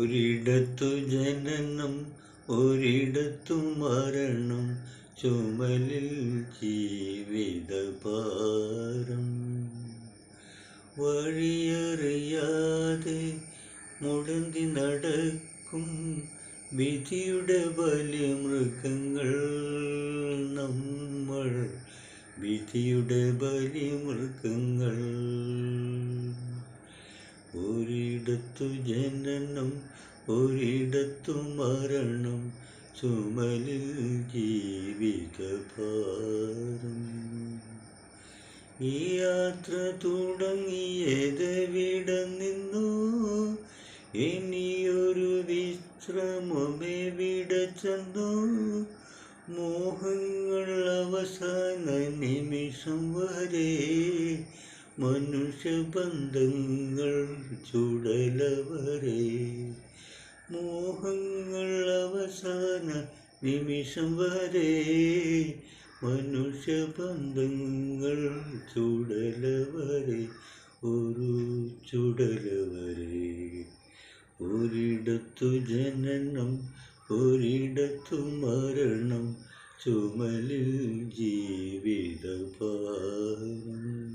ഒരിടത്തു ജനനം ഒരിടത്തു മരണം, ചുമലിൽ ജീവിതഭാരം. വഴിയറിയാതെ മുടന്തി നടക്കും വിധിയുടെ ബലിമൃഗങ്ങൾ നമ്മൾ, വിധിയുടെ ബലിമൃഗങ്ങൾ. ഒരിടത്തു ജനനം ഒരിടത്തു മരണം, ചുമലിൽ ജീവിതഭാരം. ഈ യാത്ര തുടങ്ങിയതെവിടെ നിന്നോ, ഇനിയൊരു വിശ്രമമെവിടെ ചെന്നോ. മോഹങ്ങൾ അവസാന നിമിഷം വരെ, മനുഷ്യബന്ധങ്ങൾ ചുടലവരെ. മോഹങ്ങൾ അവസാന നിമിഷം വരെ, മനുഷ്യബന്ധങ്ങൾ ചുടലവരെ, ഒരു ചുടലവരെ. ഒരിടത്തു ജനനം ഒരിടത്തു മരണം, ചുമലിൽ ജീവിതഭാരം.